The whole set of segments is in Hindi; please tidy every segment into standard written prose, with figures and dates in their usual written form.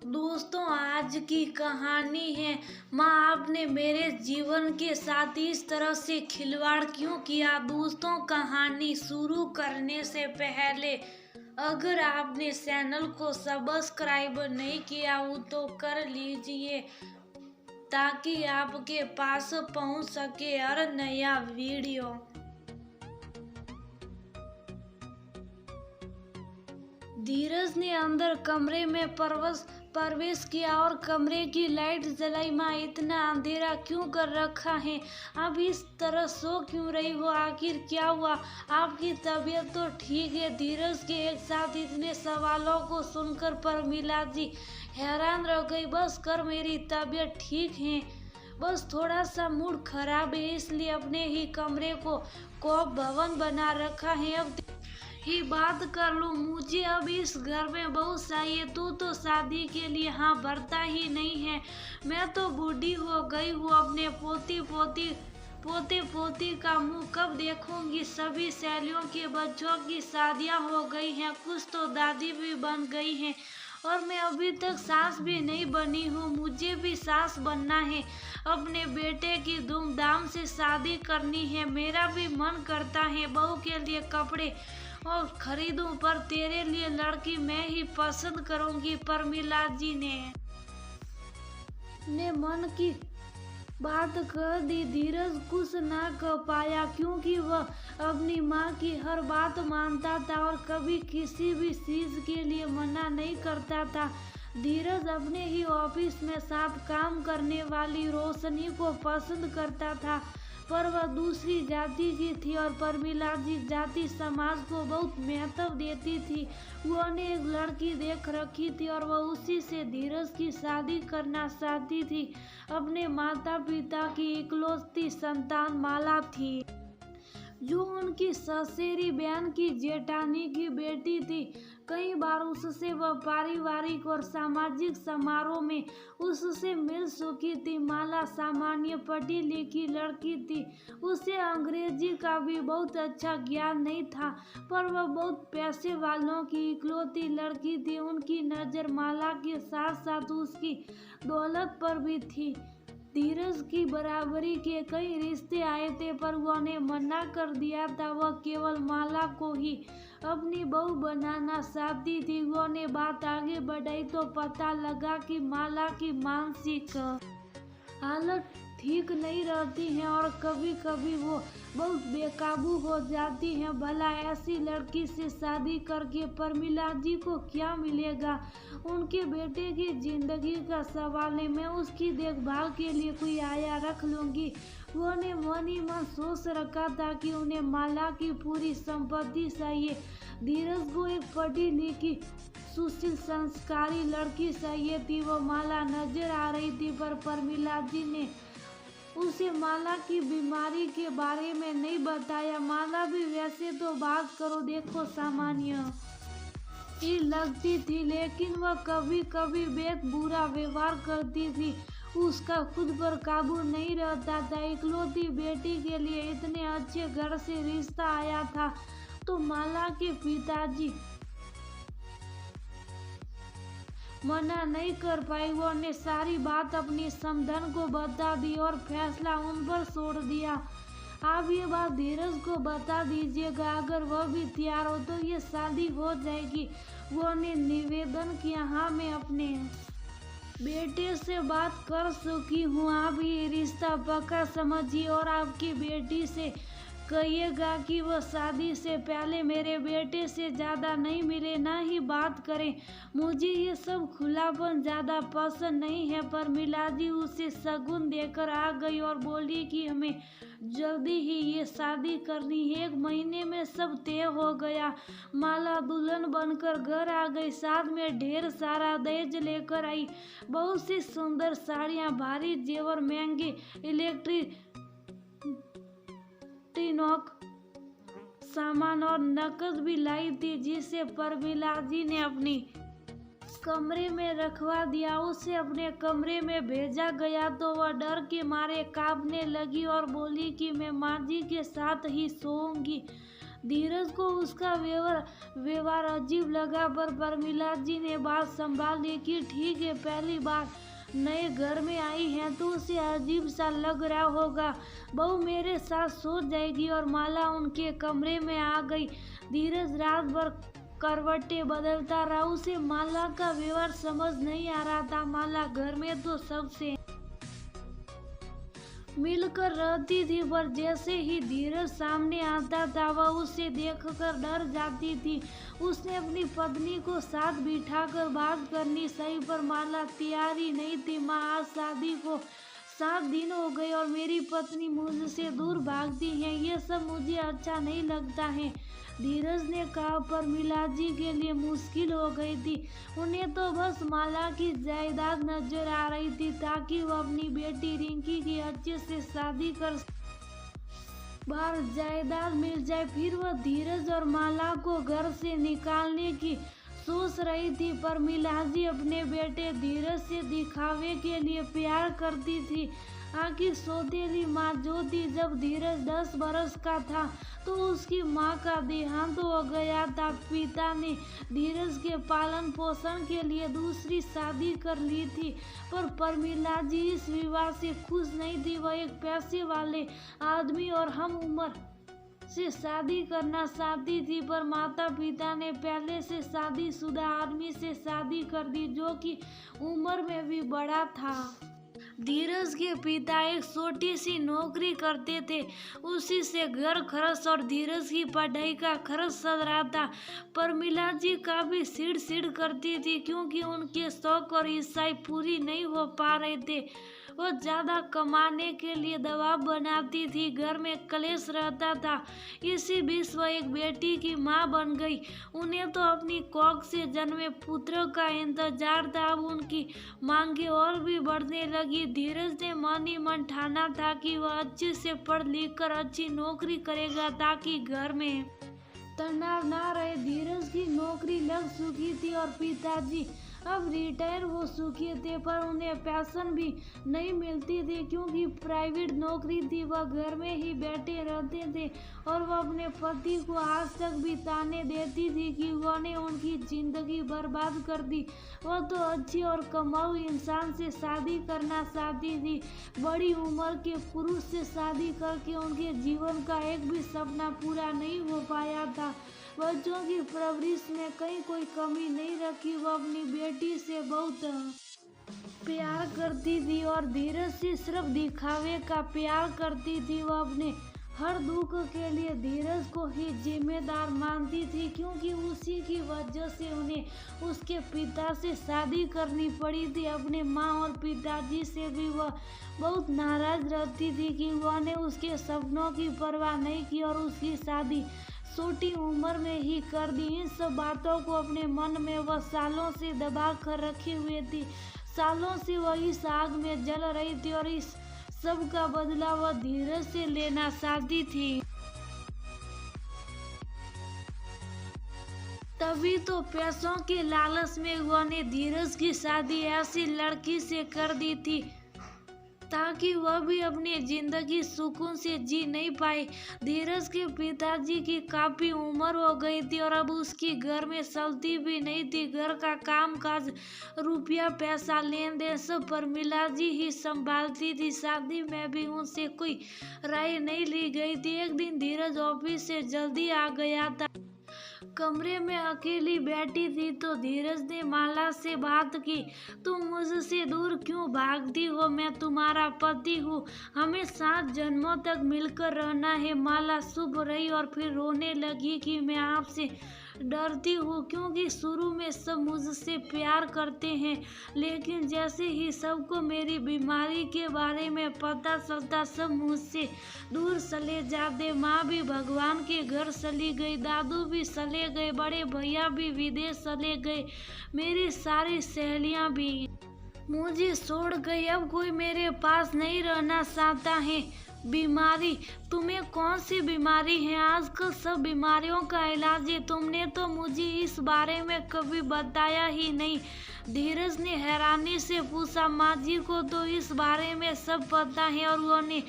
दोस्तों, आज की कहानी है माँ आपने मेरे जीवन के साथ इस तरह से खिलवाड़ क्यों किया। दोस्तों, कहानी शुरू करने से पहले अगर आपने चैनल को सब्सक्राइब नहीं किया हो तो कर लीजिए ताकि आपके पास पहुंच सके हर नया वीडियो। धीरज ने अंदर कमरे में प्रवेश किया और कमरे की लाइट जलाई। माँ, इतना अंधेरा क्यों कर रखा है? अब इस तरह सो क्यों रही हो? आखिर क्या हुआ? आपकी तबीयत तो ठीक है? धीरज के एक साथ इतने सवालों को सुनकर प्रमिला जी हैरान रह गई। बस कर, मेरी तबीयत ठीक है, बस थोड़ा सा मूड खराब है, इसलिए अपने ही कमरे को कोप भवन बना रखा है। अब ही बात कर लो, मुझे अब इस घर में बहुत चाहिए। तू तो शादी के लिए हाँ भरता ही नहीं है। मैं तो बूढ़ी हो गई हूँ, अपने पोते पोती का मुंह कब देखूंगी। सभी सहेलियों के बच्चों की शादियां हो गई हैं, कुछ तो दादी भी बन गई हैं और मैं अभी तक सास भी नहीं बनी हूँ। मुझे भी सास बनना है, अपने बेटे की धूमधाम से शादी करनी है। मेरा भी मन करता है बहू के लिए कपड़े और खरीदूं, पर तेरे लिए लड़की मैं ही पसंद करूंगी। प्रमिला जी ने मन की बात कर दी। धीरज कुछ ना कह पाया क्योंकि वह अपनी माँ की हर बात मानता था और कभी किसी भी चीज के लिए मना नहीं करता था। धीरज अपने ही ऑफिस में साथ काम करने वाली रोशनी को पसंद करता था, पर वह दूसरी जाति की थी और प्रमिला जी जाति समाज को बहुत महत्व देती थी। उन्होंने एक लड़की देख रखी थी और वह उसी से धीरज की शादी करना चाहती थी। अपने माता पिता की इकलौती संतान माला थी, जो उनकी ससुरी बहन की जेठानी की बेटी थी। कई बार उससे वह पारिवारिक और सामाजिक समारोह में उससे मिल चुकी थी। माला सामान्य पढ़ी लिखी लड़की थी, उसे अंग्रेजी का भी बहुत अच्छा ज्ञान नहीं था, पर वह बहुत पैसे वालों की इकलौती लड़की थी। उनकी नज़र माला के साथ साथ उसकी दौलत पर भी थी। धीरज की बराबरी के कई रिश्ते आए थे, पर उन्होंने मना कर दिया था। वह केवल माला को ही अपनी बहू बनाना चाहती थी। उन्होंने बात आगे बढ़ाई तो पता लगा कि माला की मानसिक हालत ठीक नहीं रहती है और कभी कभी वो बहुत बेकाबू हो जाती है। भला ऐसी लड़की से शादी करके प्रमिला जी को क्या मिलेगा? उनके बेटे की जिंदगी का सवाल है, मैं उसकी देखभाल के लिए कोई आया रख लूंगी। उन्होंने मन ही मन सोच रखा था कि उन्हें माला की पूरी संपत्ति चाहिए। धीरज को एक पढ़ी लिखी सुशील संस्कारी लड़की चाहिए थी। वो माला नजर आ रही थी, पर प्रमिला जी ने उसे माला की बीमारी के बारे में नहीं बताया। माला भी वैसे तो बात करो देखो सामान्य ही लगती थी, लेकिन वह कभी कभी बेहद बुरा व्यवहार करती थी। उसका खुद पर काबू नहीं रहता था। इकलौती बेटी के लिए इतने अच्छे घर से रिश्ता आया था तो माला के पिताजी मना नहीं कर पाई। उन्होंने सारी बात अपनी समधन को बता दी और फैसला उन पर छोड़ दिया। आप ये बात धीरज को बता दीजिएगा, अगर वह भी तैयार हो तो ये शादी हो जाएगी। उन्होंने निवेदन किया। हाँ, मैं अपने बेटे से बात कर चुकी हूँ, आप ये रिश्ता पक्का समझिए और आपकी बेटी से कहिएगा कि वह शादी से पहले मेरे बेटे से ज़्यादा नहीं मिले, ना ही बात करें। मुझे ये सब खुलापन ज़्यादा पसंद नहीं है। प्रमिला जी उसे शगुन देकर आ गई और बोली कि हमें जल्दी ही ये शादी करनी है। 1 महीने में सब तय हो गया। माला दुल्हन बनकर घर आ गई, साथ में ढेर सारा दहेज लेकर आई। बहुत सी सुंदर साड़ियाँ, भारी जेवर, महंगे इलेक्ट्रिक नोक सामान और नकद भी लाई थी, जिसे प्रमिला जी ने अपनी कमरे में रखवा दिया। उसे अपने कमरे में भेजा गया तो वह डर के मारे कांपने लगी और बोली कि मैं माँ जी के साथ ही सोऊंगी। धीरज को उसका व्यवहार अजीब लगा, पर प्रमिला जी ने बात संभाल ली कि ठीक है, पहली बार नए घर में आई है तो उसे अजीब सा लग रहा होगा। बहू मेरे साथ सो जाएगी। और माला उनके कमरे में आ गई। धीरज रात भर करवटें बदलता रहा। उसे माला का व्यवहार समझ नहीं आ रहा था। माला घर में तो सबसे मिलकर रहती थी, पर जैसे ही धीरज सामने आता था वह उसे देखकर डर जाती थी। उसने अपनी पत्नी को साथ बिठाकर बात करनी सही, पर माला तैयार ही नहीं थी। माँ, आज शादी को 7 दिन हो गए और मेरी पत्नी मुझसे दूर भागती है। ये सब मुझे अच्छा नहीं लगता है, धीरज ने कहा। प्रमिला जी के लिए मुश्किल हो गई थी। उन्हें तो बस माला की जायदाद नजर आ रही थी, ताकि वह अपनी बेटी रिंकी की अच्छे से शादी कर बाहर जायदाद मिल जाए। फिर वह धीरज और माला को घर से निकालने की सोच रही थी। प्रमिला जी अपने बेटे धीरज से दिखावे के लिए प्यार करती थी। आखिर सौतेली माँ जो थी, जब धीरज 10 बरस का था तो उसकी माँ का देहांत हो गया था। पिता ने धीरज के पालन पोषण के लिए दूसरी शादी कर ली थी, पर प्रमिला जी इस विवाह से खुश नहीं थी। वह एक पैसे वाले आदमी और हम उम्र से शादी करना चाहती थी, पर माता पिता ने पहले से शादीशुदा आदमी से शादी कर दी, जो कि उम्र में भी बड़ा था। धीरज के पिता एक छोटी सी नौकरी करते थे, उसी से घर खर्च और धीरज की पढ़ाई का खर्च चल रहा था। प्रमिला जी काफी चिड़ करती थी, क्योंकि उनके शौक और इच्छाएं पूरी नहीं हो पा रहे थे। वह ज्यादा कमाने के लिए दबाव बनाती थी। घर में कलेश रहता था। इसी बीच वह एक बेटी की माँ बन गई। उन्हें तो अपनी कोख से जन्मे पुत्र का इंतजार था। अब उनकी मांगे और भी बढ़ने लगी। धीरज ने मन ही मन ठाना था कि वह अच्छे से पढ़ लिख कर अच्छी नौकरी करेगा, ताकि घर में तनाव ना रहे। धीरज की नौकरी लग चुकी थी और पिताजी अब रिटायर हो चुके थे, पर उन्हें पेंशन भी नहीं मिलती थी, क्योंकि प्राइवेट नौकरी थी। वह घर में ही बैठे रहते थे और वह अपने पति को आज तक भी ताने देती थी कि उन्होंने उनकी जिंदगी बर्बाद कर दी। वह तो अच्छी और कमाऊ इंसान से शादी करना चाहती थी। बड़ी उम्र के पुरुष से शादी करके उनके जीवन का एक भी सपना पूरा नहीं हो पाया था। बच्चों की परवरिश में कहीं कोई कमी नहीं रखी। वह अपनी बेटी से बहुत प्यार करती थी और धीरज से सिर्फ दिखावे का प्यार करती थी। वह अपने हर दुख के लिए धीरज को ही जिम्मेदार मानती थी, क्योंकि उसी की वजह से उन्हें उसके पिता से शादी करनी पड़ी थी। अपने माँ और पिताजी से भी वह बहुत नाराज रहती थी कि उन्होंने उसके सपनों की परवाह नहीं की और उसकी शादी छोटी उम्र में ही कर दी। इन सब बातों को अपने मन में वह सालों से दबा कर रखे हुए थी। सालों से वह इस आग में जल रही थी और इस सब का बदला वह धीरज से लेना चाहती थी। तभी तो पैसों के लालच में उन्होंने धीरज की शादी ऐसी लड़की से कर दी थी, ताकि वह भी अपनी जिंदगी सुकून से जी नहीं पाए। धीरज के पिताजी की काफी उम्र हो गई थी और अब उसकी घर में चलती भी नहीं थी। घर का काम काज, रुपया पैसा, लेन देन सब प्रमिला जी ही संभालती थी। शादी में भी उनसे कोई राय नहीं ली गई थी। एक दिन धीरज ऑफिस से जल्दी आ गया था। कमरे में अकेली बैठी थी तो धीरज ने माला से बात की। तुम मुझसे दूर क्यों भागती हो? मैं तुम्हारा पति हूँ, हमें 7 जन्मों तक मिलकर रहना है। माला चुप रही और फिर रोने लगी कि मैं आपसे डरती हूँ, क्योंकि शुरू में सब मुझसे प्यार करते हैं, लेकिन जैसे ही सबको मेरी बीमारी के बारे में पता चलता सब मुझसे दूर चले जाते। माँ भी भगवान के घर चली गई, दादू भी चले गए, बड़े भैया भी विदेश चले गए, मेरी सारी सहेलियाँ भी मुझे छोड़ गई। अब कोई मेरे पास नहीं रहना चाहता है। बीमारी? तुम्हें कौन सी बीमारी है? आजकल सब बीमारियों का इलाज है, तुमने तो मुझे इस बारे में कभी बताया ही नहीं। धीरज ने हैरानी से पूछा। माँ जी को तो इस बारे में सब पता है और उन्होंने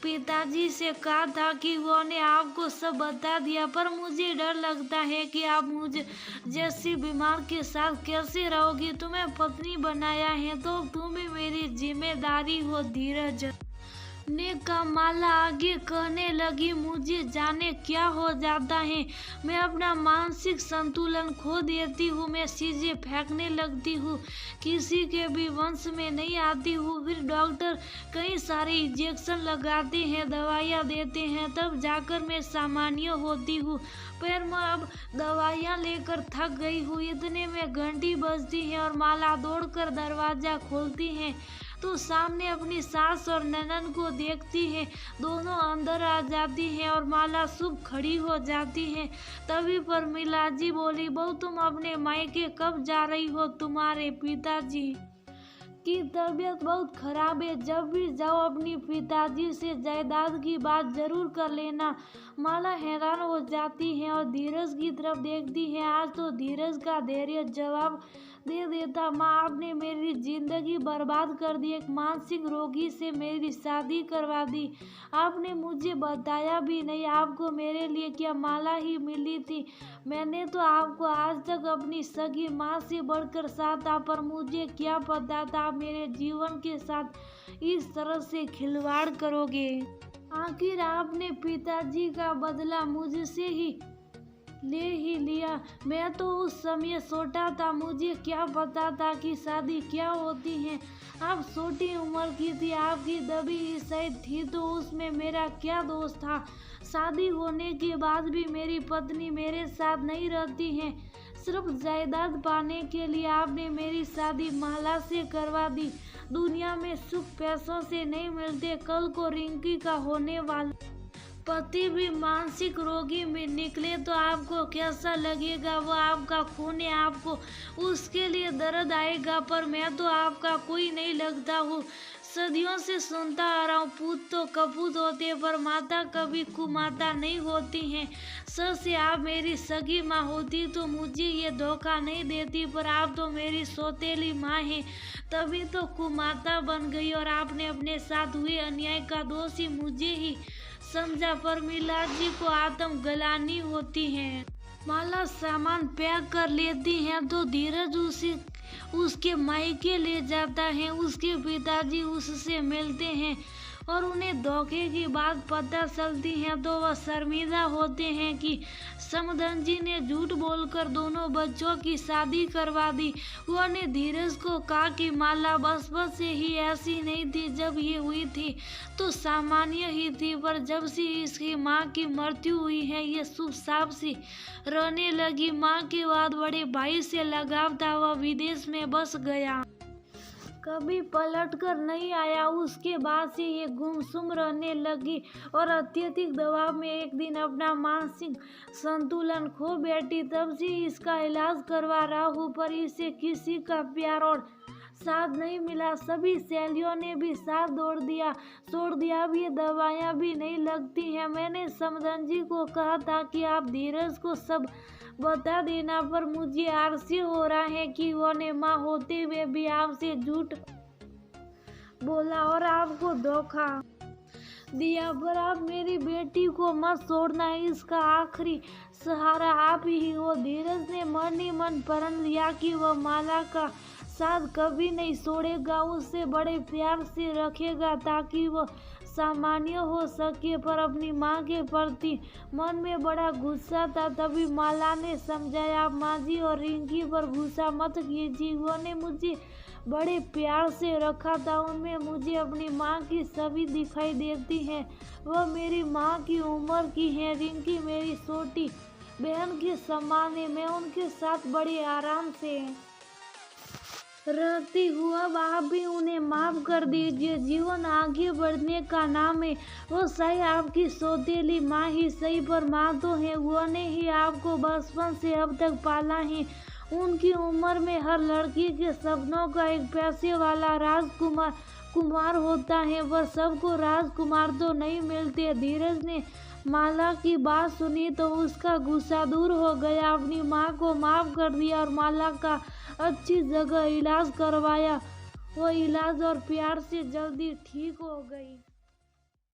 पिताजी से कहा था कि उन्होंने आपको सब बता दिया, पर मुझे डर लगता है कि आप मुझे जैसी बीमार के साथ कैसे रहोगी। तुम्हें पत्नी बनाया है तो तुम्हें मेरी जिम्मेदारी हो। धीरज ने कहा। माला आगे कहने लगी, मुझे जाने क्या हो जाता है, मैं अपना मानसिक संतुलन खो देती हूँ, मैं चीजें फेंकने लगती हूँ, किसी के भी वंश में नहीं आती हूँ। फिर डॉक्टर कई सारे इंजेक्शन लगाते हैं, दवाइयाँ देते हैं, तब जाकर मैं सामान्य होती हूँ। पर मैं अब दवाइयाँ लेकर थक गई हूँ। इतने में घंटी बजती है और माला दौड़कर दरवाजा खोलती है तो सामने अपनी सास और ननद को देखती है। दोनों अंदर आ जाती हैं और माला शुभ खड़ी हो जाती है। तभी प्रमिला जी बोली, बहू तुम अपने मायके कब जा रही हो? तुम्हारे पिताजी की तबीयत बहुत खराब है, जब भी जाओ अपनी पिताजी से जायदाद की बात जरूर कर लेना। माला हैरान हो जाती है और धीरज की तरफ देखती है। आज तो धीरज का धैर्य जवाब दे देता, माँ आपने मेरी जिंदगी बर्बाद कर दी, एक मानसिक रोगी से मेरी शादी करवा दी, आपने मुझे बताया भी नहीं, आपको मेरे लिए क्या माला ही मिली थी? मैंने तो आपको आज तक अपनी सगी माँ से बढ़कर साथ था, पर मुझे क्या पता था आप मेरे जीवन के साथ इस तरह से खिलवाड़ करोगे। आखिर आपने पिताजी का बदला मुझसे ही ले ही लिया। मैं तो उस समय छोटा था, मुझे क्या पता था कि शादी क्या होती है। आप छोटी उम्र की थी, आपकी दबी शायद थी, तो उसमें मेरा क्या दोष था? शादी होने के बाद भी मेरी पत्नी मेरे साथ नहीं रहती है। सिर्फ जायदाद पाने के लिए आपने मेरी शादी माला से करवा दी। दुनिया में सुख पैसों से नहीं मिलते। कल को रिंकी का होने वाला पति भी मानसिक रोगी में निकले तो आपको कैसा लगेगा? वो आपका खून है, आपको उसके लिए दर्द आएगा, पर मैं तो आपका कोई नहीं लगता हूँ। सदियों से सुनता आ रहा हूँ, पूत तो कपूत होते पर माता कभी कुमाता नहीं होती हैं। सच से आप मेरी सगी माँ होती तो मुझे ये धोखा नहीं देती, पर आप तो मेरी सौतेली माँ हैं, तभी तो कुमाता बन गई और आपने अपने साथ हुए अन्याय का दोषी मुझे ही समझा। प्रमिला जी को आत्मग्लानि होती है। माला सामान पैक कर लेती है तो धीरज उसके मायके ले जाता है। उसके पिताजी उससे मिलते हैं और उन्हें धोखे की बात पता चलती है तो वह शर्मिंदा होते हैं कि समधन जी ने झूठ बोलकर दोनों बच्चों की शादी करवा दी। उन्होंने धीरज को कहा कि माला बचपन से ही ऐसी नहीं थी, जब ये हुई थी तो सामान्य ही थी, पर जब से इसकी माँ की मृत्यु हुई है ये शुभ साफ सी रहने लगी। माँ के बाद बड़े भाई से लगाव था, वह विदेश में बस गया, कभी पलट कर नहीं आया। उसके बाद से ये गुमसुम रहने लगी और अत्यधिक दबाव में एक दिन अपना मानसिक संतुलन खो बैठी। तब से इसका इलाज करवा रहा हूँ, पर इसे किसी का प्यार और साथ नहीं मिला। सभी सहेलियों ने भी साथ छोड़ दिया। अब ये दवाइयाँ भी नहीं लगती हैं। मैंने समधन जी को कहा था कि आप धीरज को सब बता देना, पर मुझे आश्चर्य हो रहा है कि उन्होंने माँ होते हुए भी आपसे झूठ बोला और आपको धोखा दिया। पर आप मेरी बेटी को मत छोड़ना, इसका आखिरी सहारा आप ही हो। धीरज ने मन ही मन प्रण लिया कि वह माला का साथ कभी नहीं छोड़ेगा, उससे बड़े प्यार से रखेगा ताकि वह सामान्य हो सके। पर अपनी माँ के प्रति मन में बड़ा गुस्सा था। तभी माला ने समझाया, माँ जी और रिंकी पर गुस्सा मत कीजिए, उन्होंने मुझे बड़े प्यार से रखा था, उनमें मुझे अपनी माँ की छवि दिखाई देती है। वह मेरी माँ की उम्र की है। रिंकी मेरी छोटी बहन के समान है, मैं उनके साथ बड़े आराम से रहती हूँ। अब आप भी उन्हें माफ कर दीजिए, जीवन आगे बढ़ने का नाम है। वो सही आपकी सौतेली माँ ही सही, पर माँ तो है, उन्होंने ही आपको बचपन से अब तक पाला है। उनकी उम्र में हर लड़की के सपनों का एक पैसे वाला राजकुमार कुमार होता है, वह सबको राजकुमार तो नहीं मिलते। धीरज ने माला की बात सुनी तो उसका गुस्सा दूर हो गया, अपनी माँ को माफ कर दिया और माला का अच्छी जगह इलाज करवाया। वो इलाज और प्यार से जल्दी ठीक हो गई।